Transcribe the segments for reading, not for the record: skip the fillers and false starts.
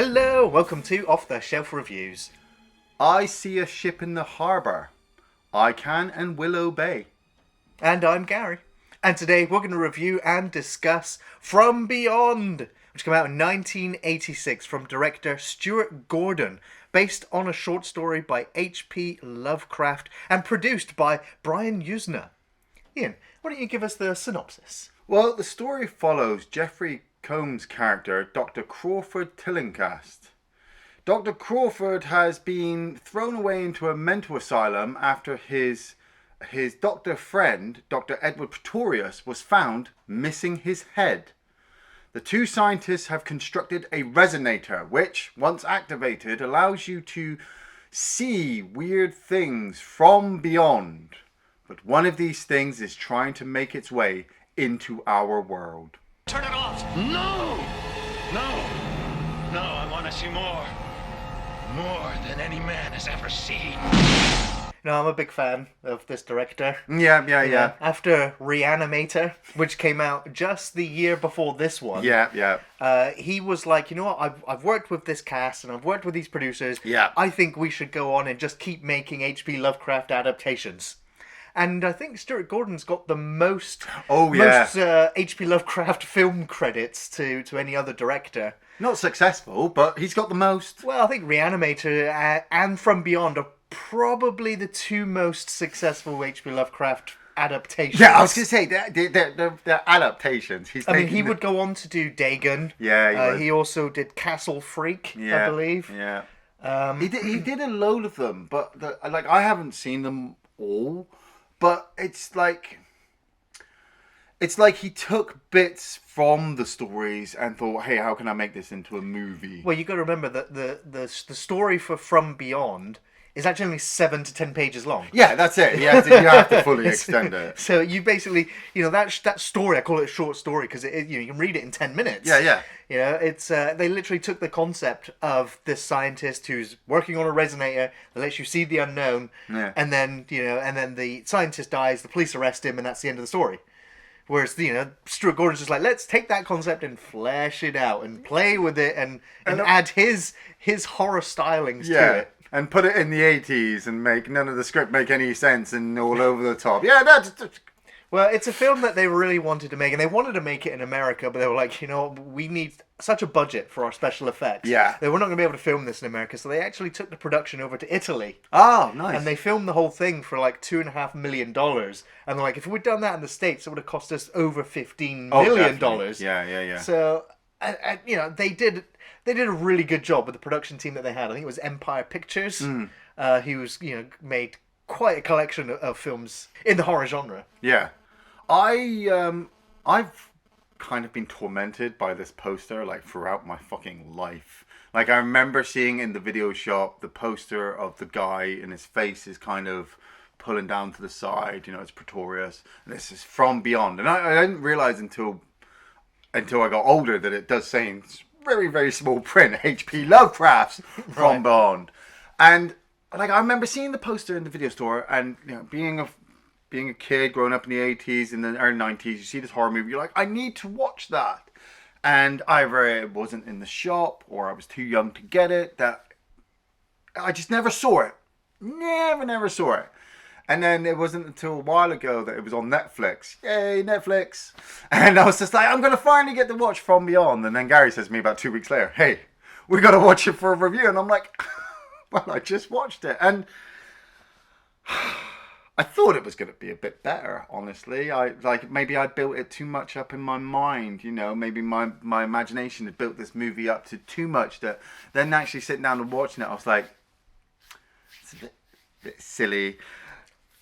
Hello, welcome to Off the Shelf Reviews. I see a ship in the harbour. I can and will obey. And I'm Gary. And today we're going to review and discuss From Beyond, which came out in 1986 from director Stuart Gordon, based on a short story by H.P. Lovecraft and produced by Brian Usna. Ian, why don't you give us the synopsis? Well, the story follows Jeffrey Combs' character, Dr. Crawford Tillinghast. Dr. Crawford has been thrown away into a mental asylum after his doctor friend, Dr. Edward Pretorius, was found missing his head. The two scientists have constructed a resonator, which, once activated, allows you to see weird things from beyond. But one of these things is trying to make its way into our world. Turn it off! No! No! No, I want to see more. More than any man has ever seen. No, I'm a big fan of this director. Yeah. After Reanimator, which came out just the year before this one. He was like, you know what, I've worked with this cast and I've worked with these producers. Yeah. I think we should go on and just keep making H.P. Lovecraft adaptations. And I think Stuart Gordon's got the most H.P. Lovecraft film credits to any other director. Not successful, but he's got the most. Well, I think Reanimator and From Beyond are probably the two most successful H.P. Lovecraft adaptations. Yeah, I was going to say, they're adaptations. He would go on to do Dagon. Yeah, he also did Castle Freak, I believe. Yeah. He did a load of them, but I haven't seen them all. But it's like he took bits from the stories and thought, hey, how can I make this into a movie? Well, you got to remember that the story for From Beyond is actually only 7 to 10 pages long. Yeah, that's it. You have to fully extend it. So you basically, that story, I call it a short story because you can read it in 10 minutes. Yeah. It's they literally took the concept of this scientist who's working on a resonator that lets you see the unknown, and then the scientist dies, the police arrest him, and that's the end of the story. Whereas Stuart Gordon's just like, let's take that concept and flesh it out and play with it and add his horror stylings to it. And put it in the 80s and make none of the script make any sense and all over the top. Yeah, that's... Well, it's a film that they really wanted to make, and they wanted to make it in America, but they were like, we need such a budget for our special effects. Yeah. They were not going to be able to film this in America, so they actually took the production over to Italy. Oh, nice. And they filmed the whole thing for like $2.5 million. And they're like, if we'd done that in the States, it would have cost us over $15 million. Definitely. Yeah. So, they did a really good job with the production team that they had. I think it was Empire Pictures, who's made quite a collection of films in the horror genre. Yeah. I've kind of been tormented by this poster throughout my fucking life. I remember seeing in the video shop the poster of the guy and his face is kind of pulling down to the side. It's Pretorius. And this is From Beyond. And I didn't realize until I got older that it does say in very, very small print, H.P. Lovecraft's From Beyond. And I remember seeing the poster in the video store and being a kid growing up in the 80s and the early 90s, you see this horror movie, you're like, I need to watch that. And either it wasn't in the shop or I was too young to get it, that I just never saw it. Never saw it. And then it wasn't until a while ago that it was on Netflix. Yay, Netflix. And I was just like, I'm going to finally get to watch From Beyond. And then Gary says to me about 2 weeks later, hey, we got to watch it for a review. And I'm like, well, I just watched it. And I thought it was going to be a bit better, honestly. Maybe I built it too much up in my mind, maybe my imagination had built this movie up to too much that then actually sitting down and watching it, I was like, it's a bit silly.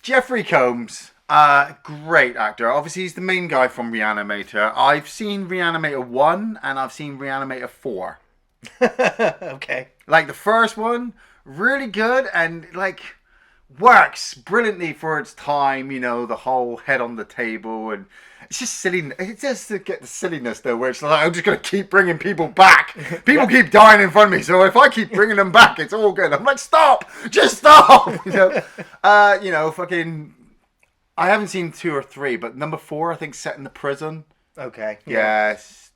Jeffrey Combs, great actor. Obviously, he's the main guy from Reanimator. I've seen Reanimator 1 and I've seen Reanimator 4. Okay. The first one, really good and works brilliantly for its time, the whole head on the table, and it's just silly. It's just to get the silliness though, where it's like, I'm just going to keep bringing people back. People keep dying in front of me, so if I keep bringing them back, it's all good. I'm like, stop! Just stop! Fucking... I haven't seen 2 or 3, but number 4, I think, set in the prison. Okay. Yes.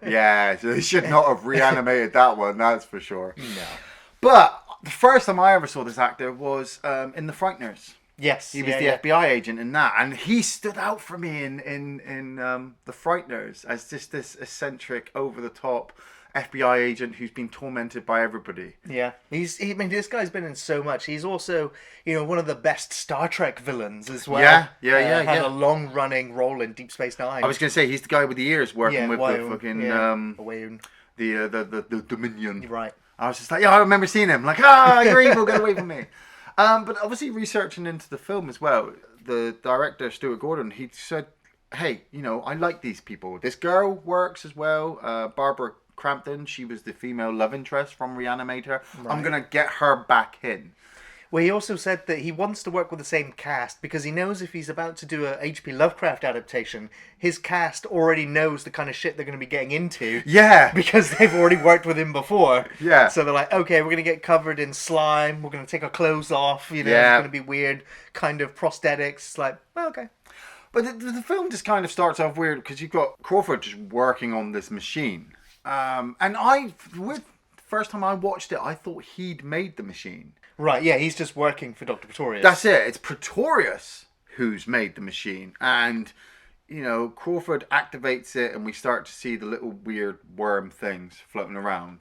Yeah, so they should not have reanimated that one, that's for sure. No. But the first time I ever saw this actor was in The Frighteners. Yes. He was the FBI agent in that, and he stood out for me in The Frighteners as just this eccentric, over-the-top FBI agent who's been tormented by everybody. Yeah, I mean, this guy's been in so much. He's also, one of the best Star Trek villains as well. Yeah. Had a long-running role in Deep Space Nine. I was going to say, he's the guy with the ears working with Wayne, the fucking, Wayne. the Dominion. You're right. I was just like, I remember seeing him. Like, you're evil, get away from me. But obviously researching into the film as well, the director, Stuart Gordon, he said, hey, I like these people. This girl works as well, Barbara Crampton. She was the female love interest from Reanimator. Right. I'm going to get her back in. Well, he also said that he wants to work with the same cast because he knows if he's about to do a H.P. Lovecraft adaptation, his cast already knows the kind of shit they're going to be getting into. Yeah. Because they've already worked with him before. Yeah. So they're like, okay, we're going to get covered in slime. We're going to take our clothes off. It's going to be weird kind of prosthetics. It's like, well, okay. But the film just kind of starts off weird because you've got Crawford just working on this machine. And first time I watched it, I thought he'd made the machine. Right, yeah, he's just working for Dr. Pretorius. That's it. It's Pretorius who's made the machine. And, Crawford activates it and we start to see the little weird worm things floating around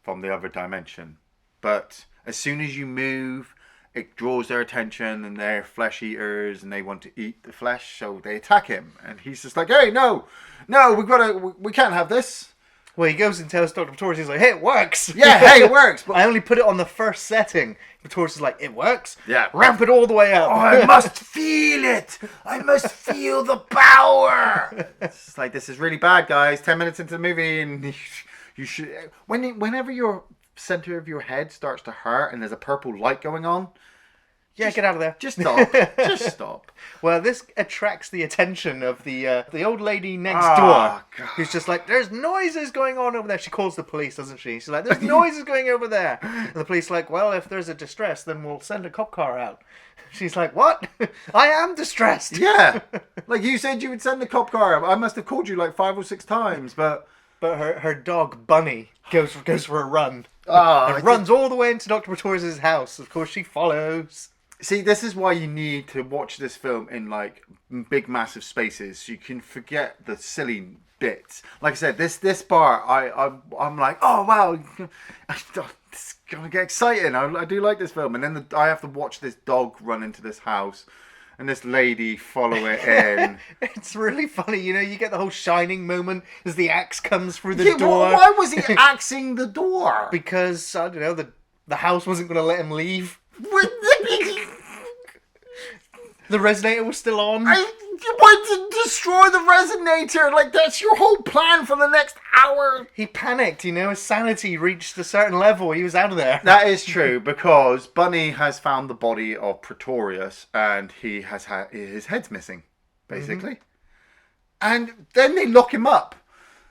from the other dimension. But as soon as you move, it draws their attention and they're flesh eaters and they want to eat the flesh, so they attack him. And he's just like, hey, no, we can't have this. Well, he goes and tells Dr. Pretorius, he's like, hey, it works. Yeah, hey, it works. But I only put it on the first setting. Pretorius is like, it works? Yeah. Ramp it all the way up. Oh, I must feel it. I must feel the power. It's like, this is really bad, guys. 10 minutes into the movie and you should... Whenever your center of your head starts to hurt and there's a purple light going on... Yeah, get out of there. Just stop. Just stop. Well, this attracts the attention of the old lady next door. God. Who's just like, there's noises going on over there. She calls the police, doesn't she? She's like, there's noises going over there. And the police are like, well, if there's a distress, then we'll send a cop car out. She's like, what? I am distressed. Yeah. Like you said you would send the cop car out. I must have called you like 5 or 6 times, but... But her dog, Bunny, goes for a run. And runs all the way into Dr. Pretorius' house. Of course, she follows. See, this is why you need to watch this film in like big, massive spaces, so you can forget the silly bits. Like I said, this part, I'm like, oh wow, it's gonna get exciting. I do like this film, and then I have to watch this dog run into this house, and this lady follow it in. It's really funny, you get the whole Shining moment as the axe comes through the door. Well, why was he axing the door? Because I don't know, the house wasn't going to let him leave. The resonator was still on. You want to destroy the resonator? Like, that's your whole plan for the next hour? He panicked, his sanity reached a certain level. He was out of there. That is true, because Bunny has found the body of Pretorius, and he has his head's missing, basically. Mm-hmm. And then they lock him up.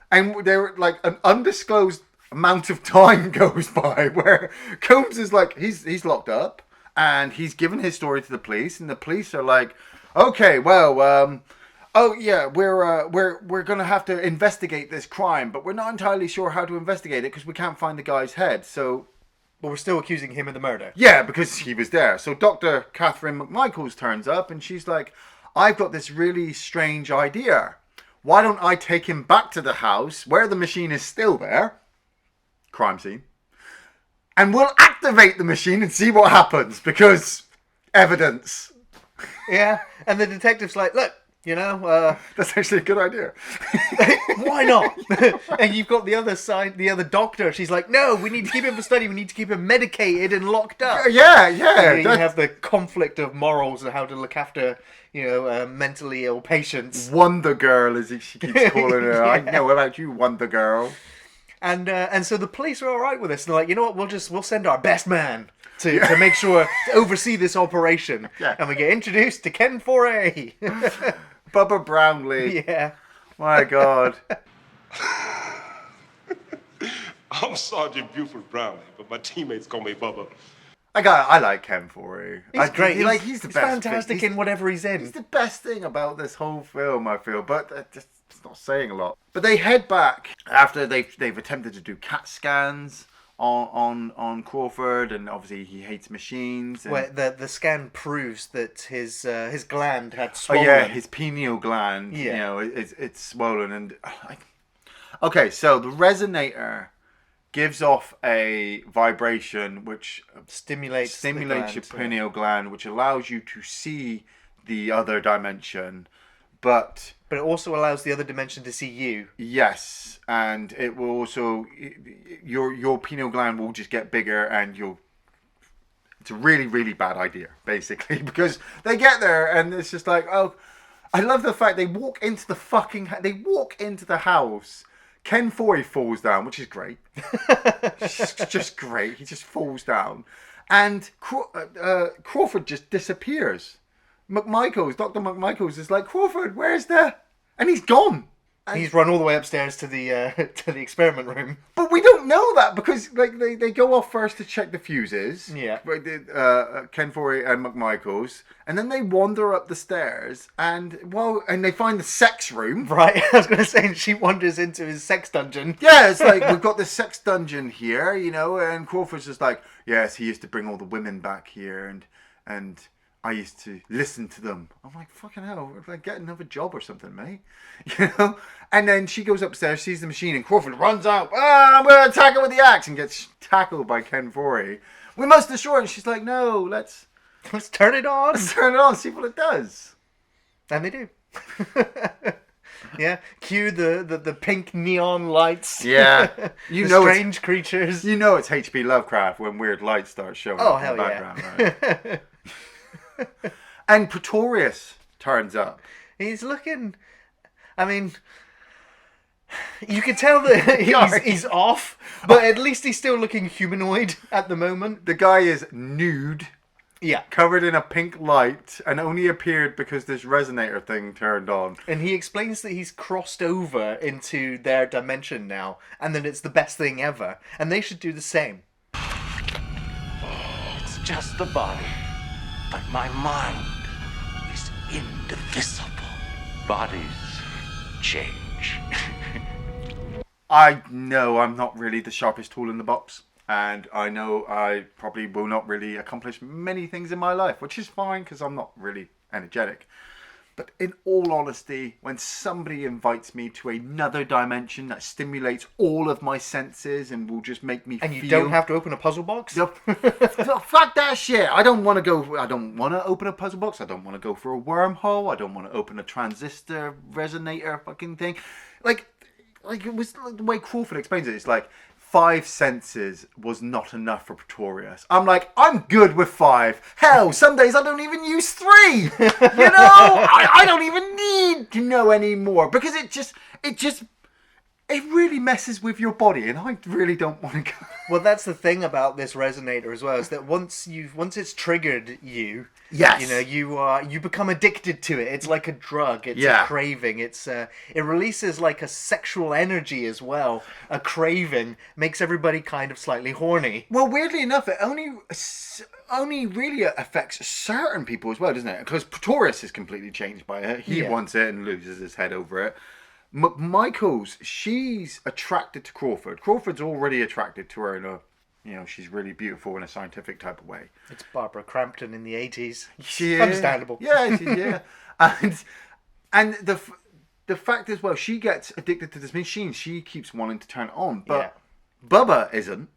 And they're like, an undisclosed amount of time goes by where Combs is like, he's locked up. And he's given his story to the police, and the police are like, "Okay, well, oh yeah, we're gonna have to investigate this crime, but we're not entirely sure how to investigate it because we can't find the guy's head." So, but we're still accusing him of the murder. Yeah, because he was there. So Dr. Catherine McMichaels turns up, and she's like, "I've got this really strange idea. Why don't I take him back to the house where the machine is still there, crime scene." And we'll activate the machine and see what happens, because evidence. Yeah, and the detective's like, look, that's actually a good idea. Why not? And you've got the other side, the other doctor. She's like, no, we need to keep him for study. We need to keep him medicated and locked up. Yeah. You have the conflict of morals and how to look after, mentally ill patients. Wonder Girl, as she keeps calling her. Yeah. I know about you, Wonder Girl. And so the police are all right with this. And they're like, you know what? We'll send our best man to make sure to oversee this operation. Yeah. And we get introduced to Ken Foree. Bubba Brownlee. Yeah. My God. I'm Sergeant Buford Brownlee, but my teammates call me Bubba. I like Ken Foree. He's great. He's the he's best. fantastic in whatever he's in. He's the best thing about this whole film, I feel. But It's not saying a lot. But they head back after they've attempted to do CAT scans on Crawford, and obviously he hates machines. And... Where the scan proves that his gland had Oh swollen. yeah, his pineal gland. Yeah. You know, it's swollen, and okay, so the resonator gives off a vibration which stimulates the your gland, pineal gland, which allows you to see the other dimension, but it also allows the other dimension to see you. yes, and it will also your pineal gland will just get bigger, and it's a really, really bad idea, basically, because they get there and it's just like, oh, I love the fact they walk into the house. Ken Foree falls down, which is great. just great. He just falls down, and Crawford just disappears. Dr. McMichaels is like, Crawford, where's the? And he's gone. And he's run all the way upstairs to the experiment room. But we don't know that because like they go off first to check the fuses. Yeah. Ken Foree and McMichaels, and then they wander up the stairs and they find the sex room. Right. I was going to say she wanders into his sex dungeon. Yeah, it's like we've got this sex dungeon here, you know, and Crawford's just like, yes, he used to bring all the women back here, and I used to listen to them. I'm like, fucking hell, like, get another job or something, mate. You know? And then she goes upstairs, sees the machine, and Crawford runs out. I'm going to attack her with the axe, and gets tackled by Ken Foree. We must destroy it. And she's like, no, let's turn it on. Let's turn it on, see what it does. And they do. Yeah, cue the pink neon lights. Yeah, you know, strange creatures. You know it's H.P. Lovecraft when weird lights start showing up in the background. Yeah. Right? And Pretorius turns up. He's looking. I mean, you can tell that he's off, but at least he's still looking humanoid at the moment. The guy is nude. Yeah. Covered in a pink light, and only appeared because this resonator thing turned on. And he explains that he's crossed over into their dimension now, and that it's the best thing ever, and they should do the same. It's just the body, but my mind is indivisible. Bodies change. I know I'm not really the sharpest tool in the box. And I know I probably will not really accomplish many things in my life, which is fine because I'm not really energetic. But in all honesty, when somebody invites me to another dimension that stimulates all of my senses and will just make me feel... And you don't have to open a puzzle box? Fuck that shit. I don't want to open a puzzle box. I don't want to go for a wormhole. I don't want to open a transistor resonator fucking thing. Like it was like the way Crawford explains it. It's like 5 senses was not enough for Pretorius. I'm like, I'm good with 5. Hell, some days I don't even use 3. You know, I don't even need to know anymore because it really messes with your body, and I really don't want to go. Well, that's the thing about this resonator as well, is that once it's triggered you, yes, you know, you become addicted to it. It's like a drug. It's a craving. It releases like a sexual energy as well. A craving makes everybody kind of slightly horny. Well, weirdly enough, it only really affects certain people as well, doesn't it? Because Pretorius is completely changed by it. He wants it and loses his head over it. McMichaels, she's attracted to Crawford. Crawford's already attracted to her in a, you know, she's really beautiful in a scientific type of way. It's Barbara Crampton in the 80s. She is. Understandable. Yeah, yeah. And the fact is, well, she gets addicted to this machine. She keeps wanting to turn it on, but Bubba isn't.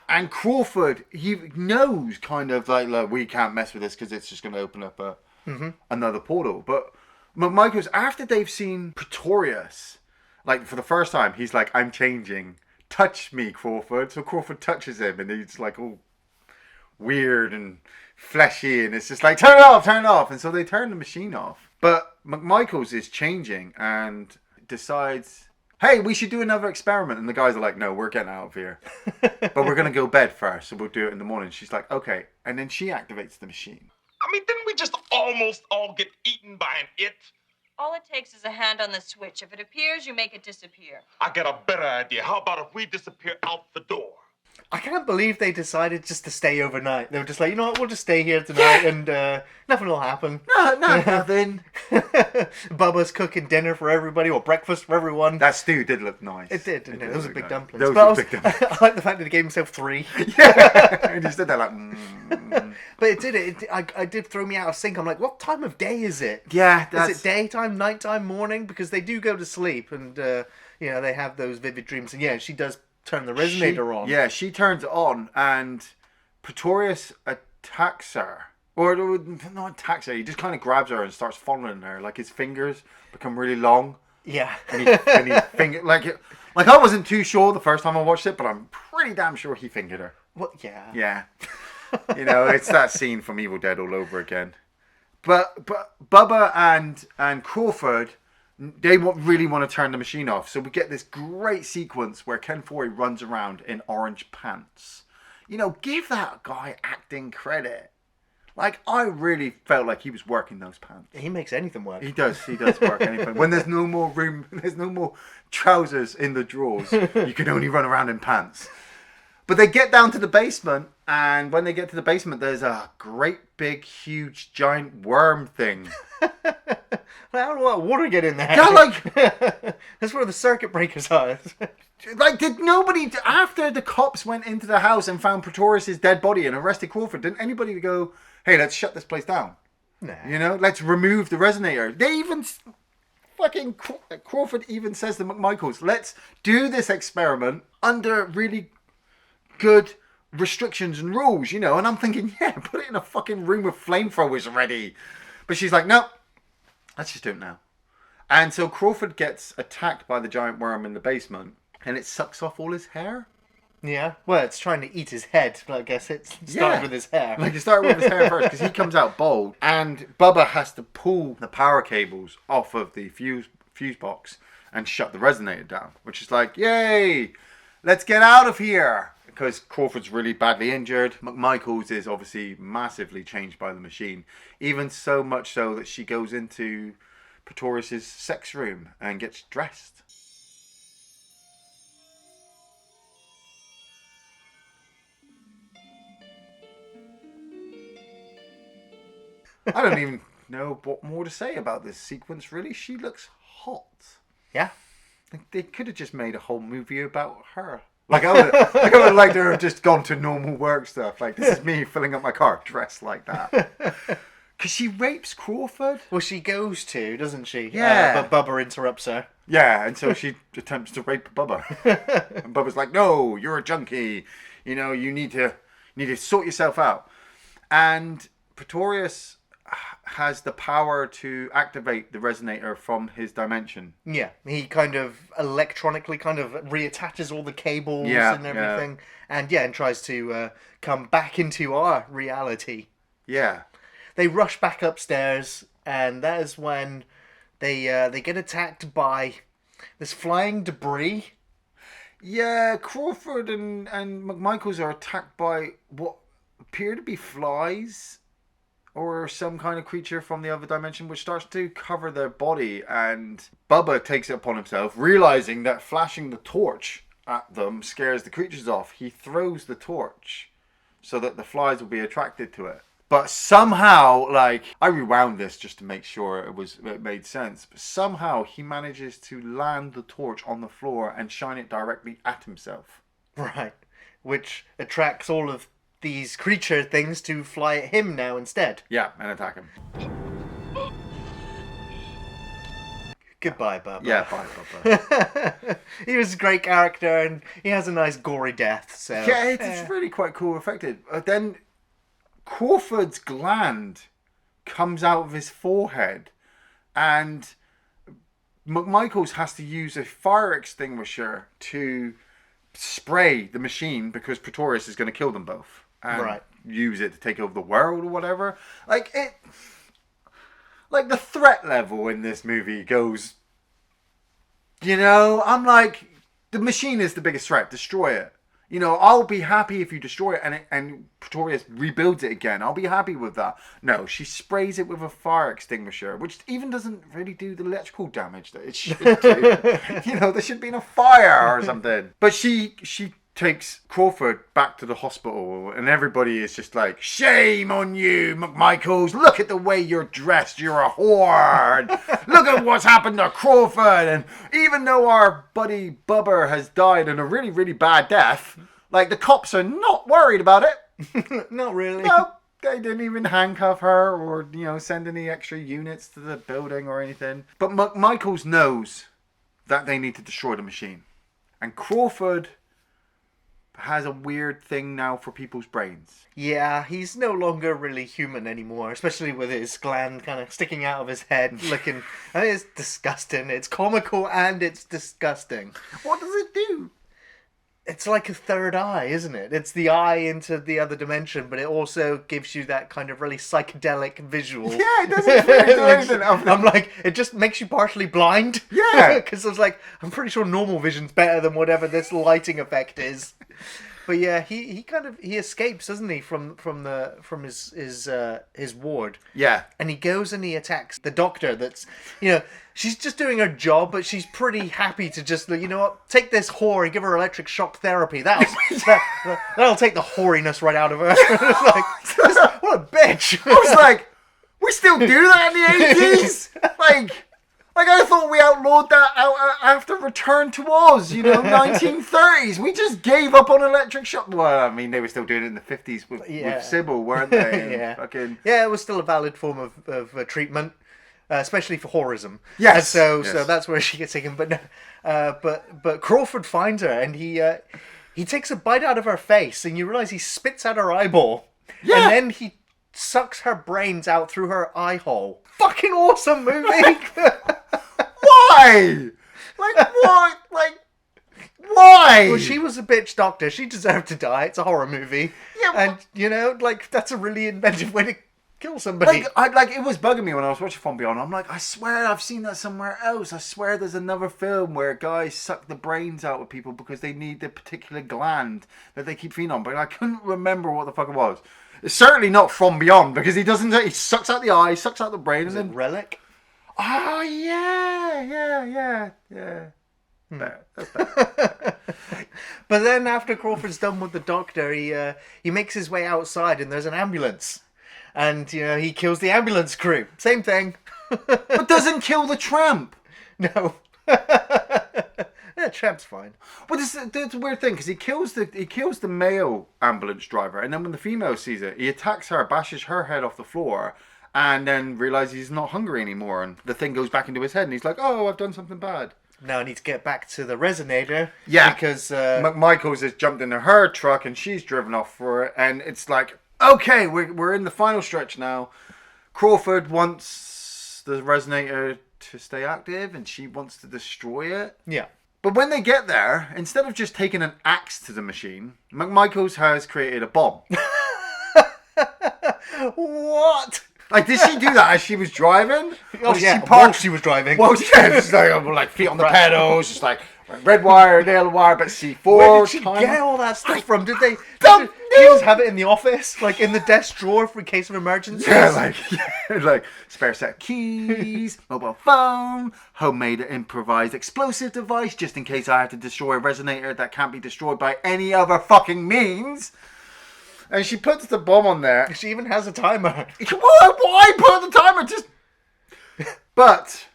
And Crawford, he knows kind of like, look, we can't mess with this because it's just going to open up another portal. But McMichaels, after they've seen Pretorius, like for the first time, he's like, I'm changing. Touch me, Crawford. So Crawford touches him and he's like all weird and fleshy. And it's just like, turn it off, turn it off. And so they turn the machine off. But McMichaels is changing and decides, hey, we should do another experiment. And the guys are like, no, we're getting out of here. But we're going to go bed first. So we'll do it in the morning. She's like, okay. And then she activates the machine. I mean, didn't we just almost all get eaten by an it? All it takes is a hand on the switch. If it appears, you make it disappear. I got a better idea. How about if we disappear out the door? I can't believe they decided just to stay overnight. They were just like, you know what, we'll just stay here tonight and nothing will happen. No, nothing. Bubba's cooking dinner for everybody, or breakfast for everyone. That stew did look nice. It did, didn't it? Those were big dumplings. Those But were big dumplings. I like the fact that he gave himself 3. Yeah, and he stood there like. But it did throw me out of sync. I'm like, what time of day is it? Yeah, Is it daytime, nighttime, morning? Because they do go to sleep and they have those vivid dreams. And yeah, she does turn the resonator on. Yeah, she turns it on, and Pretorius attacks her. Or not attacks her, he just kind of grabs her and starts following her. Like his fingers become really long. Yeah. And he finger like I wasn't too sure the first time I watched it, but I'm pretty damn sure he fingered her. What? Yeah. Yeah. It's that scene from Evil Dead all over again. But Bubba and Crawford, they really want to turn the machine off. So we get this great sequence where Ken Foree runs around in orange pants. Give that guy acting credit. Like, I really felt like he was working those pants. He makes anything work. He does work anything. When there's no more room, there's no more trousers in the drawers, you can only run around in pants. But they get down to the basement, and when they get to the basement, there's a great big, huge, giant worm thing. How do water get in there? Yeah, that's where the circuit breakers are. Did nobody, after the cops went into the house and found Pretorius' dead body and arrested Crawford, didn't anybody go, hey, let's shut this place down? Nah. Let's remove the resonator. They even, fucking Crawford even says to McMichaels, let's do this experiment under really good restrictions and rules, and I'm thinking, yeah, put it in a fucking room with flamethrowers already. But she's like, no, let's just do it now. And so Crawford gets attacked by the giant worm in the basement, and it sucks off all his hair. Yeah, well, it's trying to eat his head, but I guess it started with his hair. Like, it started with his hair first, because he comes out bald, and Bubba has to pull the power cables off of the fuse box and shut the resonator down, which is like, yay, let's get out of here. Because Crawford's really badly injured. McMichaels is obviously massively changed by the machine. Even so much so that she goes into Pretorius' sex room and gets dressed. I don't even know what more to say about this sequence, really. She looks hot. Yeah. They could have just made a whole movie about her. I would have liked her to have just gone to normal work stuff. Like, this is me filling up my car dressed like that. Because she rapes Crawford. Well, she goes to, doesn't she? Yeah. But Bubba interrupts her. Yeah, and so she attempts to rape Bubba. And Bubba's like, no, you're a junkie. You need to sort yourself out. And Pretorius has the power to activate the resonator from his dimension. Yeah, he kind of electronically reattaches all the cables and everything. Yeah. And tries to come back into our reality. Yeah. They rush back upstairs, and that is when they get attacked by this flying debris. Yeah, Crawford and McMichaels are attacked by what appear to be flies or some kind of creature from the other dimension, which starts to cover their body, and Bubba takes it upon himself, realizing that flashing the torch at them scares the creatures off. He throws the torch so that the flies will be attracted to it. But somehow, I rewound this just to make sure it made sense, but somehow he manages to land the torch on the floor and shine it directly at himself. Right. Which attracts all of these creature things to fly at him now instead. Yeah, and attack him. Goodbye, Bubba. Yeah, bye, Bubba. He was a great character, and he has a nice gory death. So yeah, it's really quite cool effective. Then Crawford's gland comes out of his forehead, and McMichaels has to use a fire extinguisher to spray the machine because Pretorius is going to kill them both. And use it to take over the world or whatever. The threat level in this movie goes, I'm like, the machine is the biggest threat. Destroy it. I'll be happy if you destroy it and Pretorius rebuilds it again. I'll be happy with that. No, she sprays it with a fire extinguisher, which even doesn't really do the electrical damage that it should do. There should be a fire or something. But she takes Crawford back to the hospital, and everybody is just like, shame on you, McMichaels. Look at the way you're dressed. You're a whore. Look at what's happened to Crawford. And even though our buddy Bubber has died in a really, really bad death, like, the cops are not worried about it. Not really. No, they didn't even handcuff her or, send any extra units to the building or anything. But McMichaels knows that they need to destroy the machine. And Crawford has a weird thing now for people's brains. Yeah, he's no longer really human anymore, especially with his gland kind of sticking out of his head, looking... I mean, it's disgusting. It's comical and it's disgusting. What does it do? It's like a third eye, isn't it? It's the eye into the other dimension, but it also gives you that kind of really psychedelic visual. Yeah, it doesn't really do anything. I'm like, it just makes you partially blind. Yeah. Because I was like, I'm pretty sure normal vision's better than whatever this lighting effect is. But yeah, he escapes, doesn't he, from his ward. Yeah. And he goes and he attacks the doctor that's, she's just doing her job, but she's pretty happy to just, take this whore and give her electric shock therapy. That'll take the whoriness right out of her. It's like, what a bitch. I was like, we still do that in the 80s? Like I thought we outlawed that after Return to Oz, 1930s. We just gave up on electric shock. Well, I mean, they were still doing it in the 50s with Sybil, weren't they? Yeah. Yeah, it was still a valid form of treatment, especially for whorism. Yes. And so that's where she gets taken. But Crawford finds her and he takes a bite out of her face, and you realise he spits out her eyeball. Yeah. And then he sucks her brains out through her eye hole. Fucking awesome movie. Why? What? Why? Well, she was a bitch doctor. She deserved to die. It's a horror movie. Yeah. And, that's a really inventive way to kill somebody. It was bugging me when I was watching From Beyond. I'm like, I swear I've seen that somewhere else. I swear there's another film where guys suck the brains out of people because they need the particular gland that they keep feeding on. But I couldn't remember what the fuck it was. It's certainly not From Beyond, because he sucks out the eye, sucks out the brain, and then... Relic? Oh, yeah. That's better. But then after Crawford's done with the doctor, he makes his way outside and there's an ambulance. And, he kills the ambulance crew. Same thing. But doesn't kill the tramp. No. Yeah, tramp's fine. Well, it's a weird thing, because he kills the male ambulance driver, and then when the female sees it, he attacks her, bashes her head off the floor, and then realizes he's not hungry anymore, and the thing goes back into his head, and he's like, oh, I've done something bad. Now I need to get back to the resonator. Yeah, because McMichaels has jumped into her truck, and she's driven off for it, and it's like, okay, we're in the final stretch now. Crawford wants the resonator to stay active, and she wants to destroy it. Yeah. But when they get there, instead of just taking an axe to the machine, McMichaels has created a bomb. What? Like, did she do that as she was driving? Oh, yeah, while she was driving. Well, yeah, just like feet on the pedals, just like red wire, nail wire, but C4. Where did she get all that stuff from? Did they just have it in the office? Like in the desk drawer for in case of emergencies? Yeah, like spare set of keys, mobile phone, homemade improvised explosive device, just in case I have to destroy a resonator that can't be destroyed by any other fucking means. And she puts the bomb on there. She even has a timer. Why put on the timer? But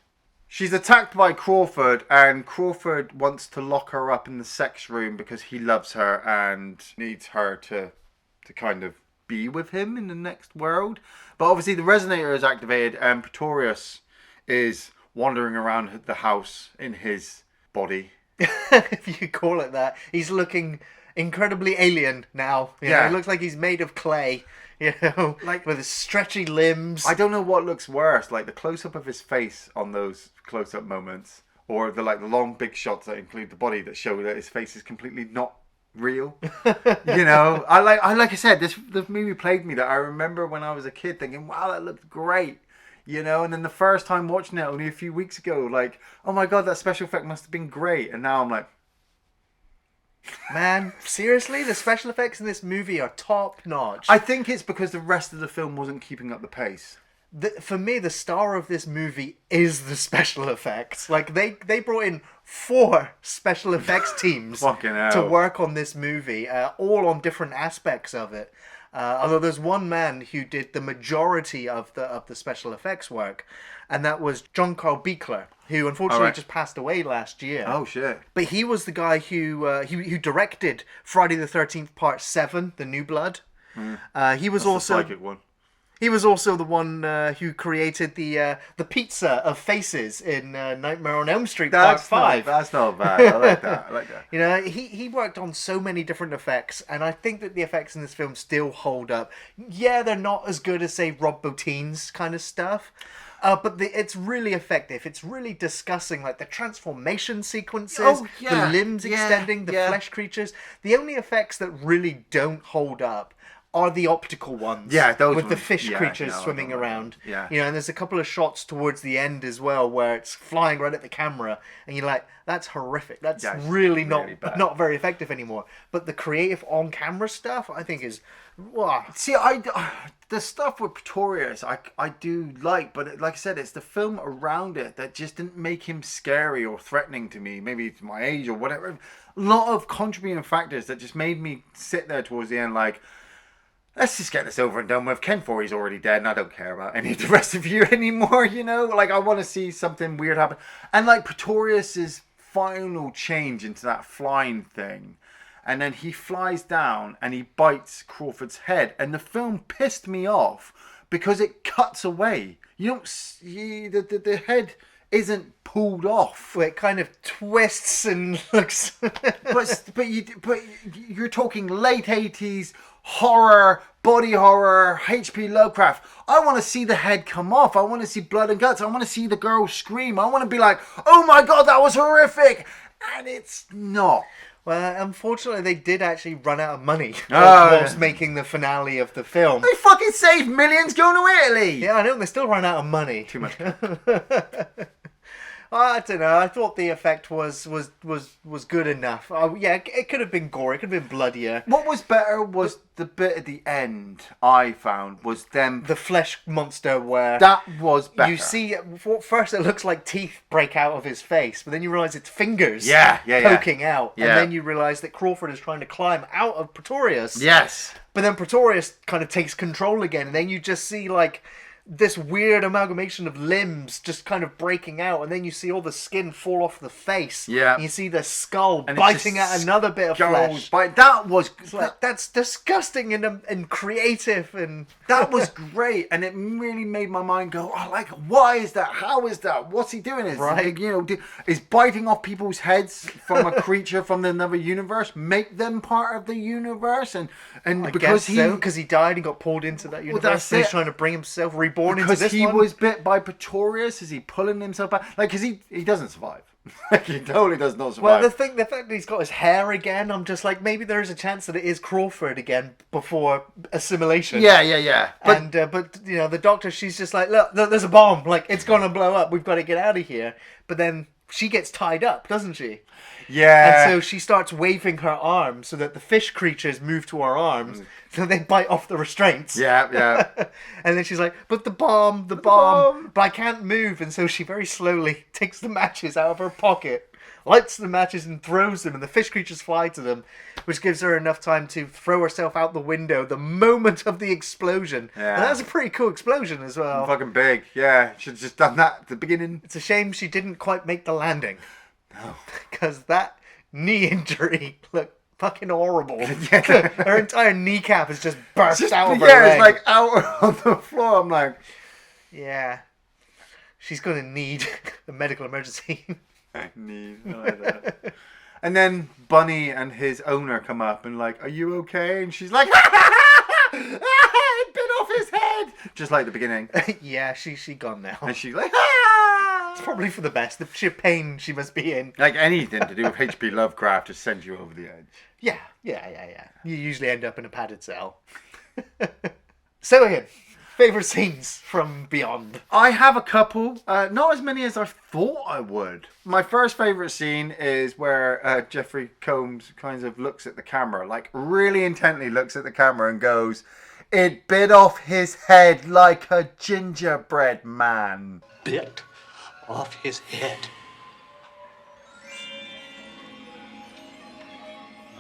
she's attacked by Crawford, and Crawford wants to lock her up in the sex room because he loves her and needs her to kind of be with him in the next world. But obviously the resonator is activated, and Pretorius is wandering around the house in his body. If you could call it that. He's looking incredibly alien now. You know, he looks like he's made of clay, like with his stretchy limbs. I don't know what looks worse, like the close-up of his face on those close-up moments, or the long big shots that include the body that show that his face is completely not real. I said, the movie played me that I remember when I was a kid thinking, wow, that looked great. And then the first time watching it only a few weeks ago, like, oh my god, that special effect must have been great. And now I'm like, man, seriously? The special effects in this movie are top notch. I think it's because the rest of the film wasn't keeping up the pace. For me, the star of this movie is the special effects. Like, they brought in 4 special effects teams Fucking hell. to work on this movie, all on different aspects of it. Although there's one man who did the majority of the special effects work, and that was John Carl Buechler, who unfortunately just passed away last year. Oh shit! But he was the guy who directed Friday the 13th Part 7, The New Blood. He was That's also the psychic one. He was also the one who created the pizza of faces in Nightmare on Elm Street Part 5. That's not bad. I like that. I like that. You know, he worked on so many different effects, and I think that the effects in this film still hold up. Yeah, they're not as good as, say, Rob Bottin's kind of stuff, but it's really effective. It's really discussing, like, the transformation sequences, the limbs extending, the flesh creatures. The only effects that really don't hold up are the optical ones. Yeah, those with the ones. fish creatures swimming around. Yeah. You know, and there's a couple of shots towards the end as well where it's flying right at the camera, and you're like, that's horrific. That's really bad. not very effective anymore. But the creative on-camera stuff, I think, is wow. See, the stuff with Pretorius, I do like, but like I said, it's the film around it that just didn't make him scary or threatening to me. Maybe it's my age or whatever. A lot of contributing factors that just made me sit there towards the end like, let's just get this over and done with. Ken Foree's already dead, and I don't care about any of the rest of you anymore, you know? Like, I want to see something weird happen. And, like, Pretorius's final change into that flying thing, and then he flies down and he bites Crawford's head, and the film pissed me off because it cuts away. You don't see the head isn't pulled off. Well, it kind of twists and looks. but you're talking late 80s horror, body horror, H.P. Lovecraft. I want to see the head come off. I want to see blood and guts. I want to see the girl scream. I want to be like, oh my god, that was horrific. And it's not. Well, unfortunately, they did actually run out of money whilst making the finale of the film. They fucking saved millions going to Italy. Yeah, I know. They still ran out of money. Too much. I don't know. I thought the effect was good enough. Yeah, it could have been gory. It could have been bloodier. What was better was the bit at the end, I found, was them... The flesh monster where... That was better. You see, first it looks like teeth break out of his face, but then you realise it's fingers poking out. Yeah. And then you realise that Crawford is trying to climb out of Pretorius. Yes. But then Pretorius kind of takes control again, and then you just see, like, this weird amalgamation of limbs just kind of breaking out, and then you see all the skin fall off the face. Yeah. And you see the skull and biting at another bit of flesh. That was... Like, that's disgusting and creative, and... That was great, and it really made my mind go, oh, like, why is that? How is that? What's he doing? Is biting off people's heads from a creature from another universe make them part of the universe? And because he died and got pulled into that universe, and he's trying to bring himself reborn into this one. Because he was bit by Pretorius, is he pulling himself back? Like, because he doesn't survive. Like, he totally does not survive. Well, the fact that he's got his hair again, I'm just like, maybe there is a chance that it is Crawford again before assimilation. Yeah. But you know, the doctor, she's just like, look, there's a bomb. Like, it's gonna blow up. We've got to get out of here. But then she gets tied up, doesn't she? Yeah. And so she starts waving her arms so that the fish creatures move to her arms, so they bite off the restraints. Yeah. And then she's like, but the bomb, but I can't move. And so she very slowly takes the matches out of her pocket, lights the matches and throws them, and the fish creatures fly to them, which gives her enough time to throw herself out the window the moment of the explosion. Yeah. And that's a pretty cool explosion as well. Fucking big. Yeah. Should have just done that at the beginning. It's a shame she didn't quite make the landing. No. Because that knee injury looked fucking horrible. Her entire kneecap is just burst out of her leg. Yeah, it's like out on the floor. I'm like... Yeah. She's going to need a medical emergency. I like that. And then Bunny and his owner come up and like, are you okay? And she's like, it bit off his head. Just like the beginning. Yeah, she gone now. And she's like, It's probably for the best. The sheer pain she must be in. Like anything to do with H.P. Lovecraft just sends you over the edge. Yeah. You usually end up in a padded cell. So Ian, favourite scenes from Beyond? I have a couple. Not as many as I thought I would. My first favourite scene is where Jeffrey Combs kind of looks at the camera, like really intently looks at the camera and goes, It bit off his head like a gingerbread man. Bit off his head.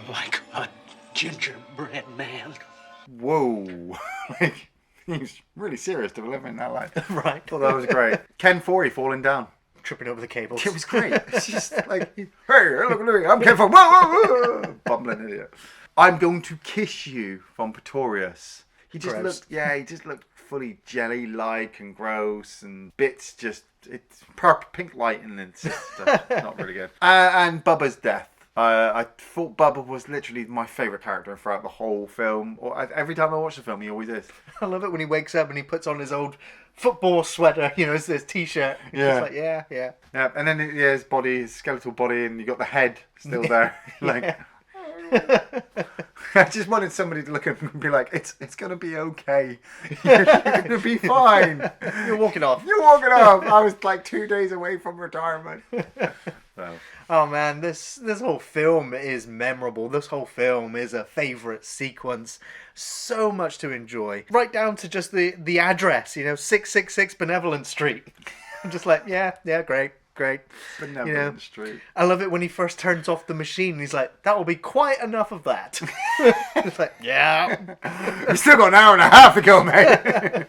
Like a gingerbread man. Whoa. Like, he's really serious to delivering that line. Right. Thought that was great. Ken Foree falling down. Tripping over the cables. It was great. It's just like, hey, look at me, I'm Ken Foree. Whoa, whoa. Bumbling idiot. I'm going to kiss you from Pretorius. He just looked fully jelly-like and gross, and bits just, it's purple, pink light, and it's just not really good. And Bubba's death. I thought Bubba was literally my favourite character throughout the whole film. Every time I watch the film, he always is. I love it when he wakes up and he puts on his old football sweater, you know, his t-shirt. It's just like, yeah. Yeah, and then his body, his skeletal body, and you got the head still there. Like, I just wanted somebody to look at him and be like, it's going to be okay. You're going to be fine. You're walking off. I was like 2 days away from retirement. So. Oh man, this whole film is memorable. This whole film is a favourite sequence. So much to enjoy. Right down to just the address, you know, 666 Benevolent Street. I'm just like, yeah, great. Benevolent Street. I love it when he first turns off the machine. He's like, that will be quite enough of that. It's like, yeah. You still got an hour and a half to go, mate.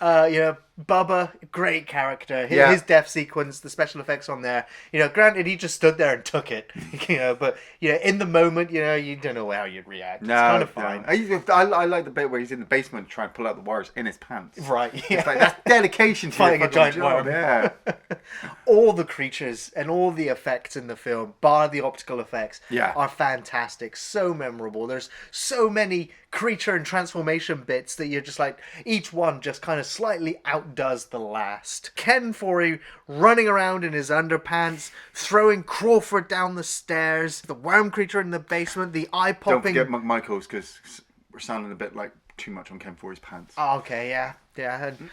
You know, Bubba, great character. His death sequence, the special effects on there. You know, granted, he just stood there and took it. You know, but you know, in the moment, you know, you don't know how you'd react. It's kind of fine. I like the bit where he's in the basement trying to pull out the wires in his pants. Right. Yeah. It's like, that's dedication to Fighting your a giant job. worm. Yeah. All the creatures and all the effects in the film, bar the optical effects, are fantastic. So memorable. There's so many creature and transformation bits that you're just like, each one just kind of slightly outdoes the last. Ken Foree running around in his underpants, throwing Crawford down the stairs, the worm creature in the basement, the eye popping. Don't forget McMichaels, because we're sounding a bit like too much on Ken Foree's pants. Oh, okay, yeah. And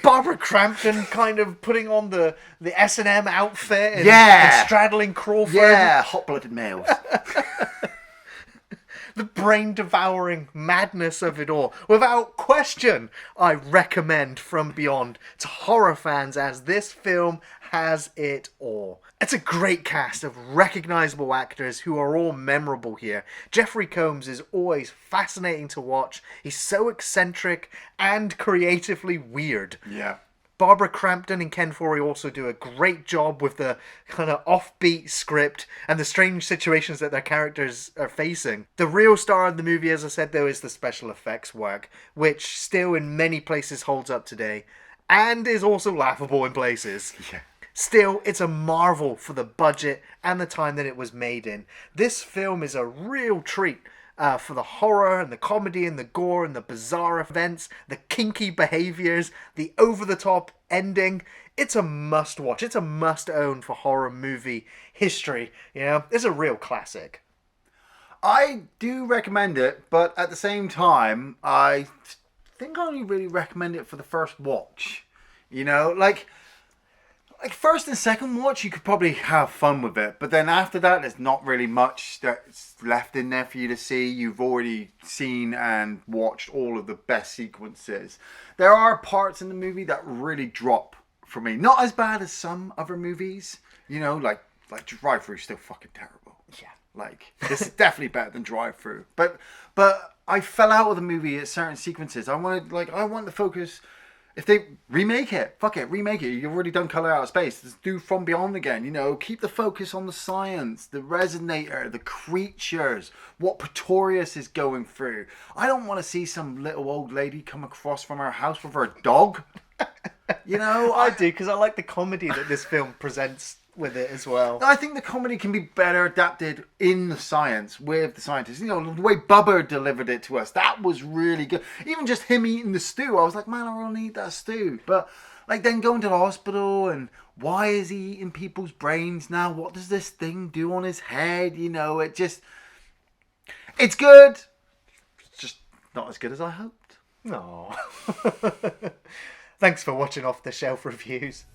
Barbara Crampton kind of putting on the S&M outfit and straddling Crawford. Yeah, hot-blooded males. The brain-devouring madness of it all. Without question, I recommend From Beyond to horror fans, as this film has it all. It's a great cast of recognisable actors who are all memorable here. Jeffrey Combs is always fascinating to watch. He's so eccentric and creatively weird. Yeah. Barbara Crampton and Ken Foree also do a great job with the kind of offbeat script and the strange situations that their characters are facing. The real star of the movie, as I said, though, is the special effects work, which still in many places holds up today, and is also laughable in places. Yeah. Still, it's a marvel for the budget and the time that it was made in. This film is a real treat. For the horror and the comedy and the gore and the bizarre events, the kinky behaviours, the over-the-top ending. It's a must-watch. It's a must-own for horror movie history. You know, it's a real classic. I do recommend it, but at the same time, I think I only really recommend it for the first watch. You know, like first and second watch, you could probably have fun with it, but then after that, there's not really much that's left in there for you to see. You've already seen and watched all of the best sequences. There are parts in the movie that really drop for me. Not as bad as some other movies, you know, like Drive-Thru's still fucking terrible. Yeah. Like, this is definitely better than Drive-Thru. But I fell out of the movie at certain sequences. I want the focus. If they remake it, fuck it, remake it. You've already done Color Out of Space. Let's do From Beyond again. You know, keep the focus on the science, the resonator, the creatures, what Pretorius is going through. I don't want to see some little old lady come across from her house with her dog. You know, I do, because I like the comedy that this film presents with it as well. I think the comedy can be better adapted in the science with the scientists. You know, the way Bubba delivered it to us, that was really good. Even just him eating the stew, I was like, man, I really need that stew. But like then going to the hospital and why is he eating people's brains now? What does this thing do on his head? You know, it's good. It's just not as good as I hoped. No. Thanks for watching Off the Shelf Reviews.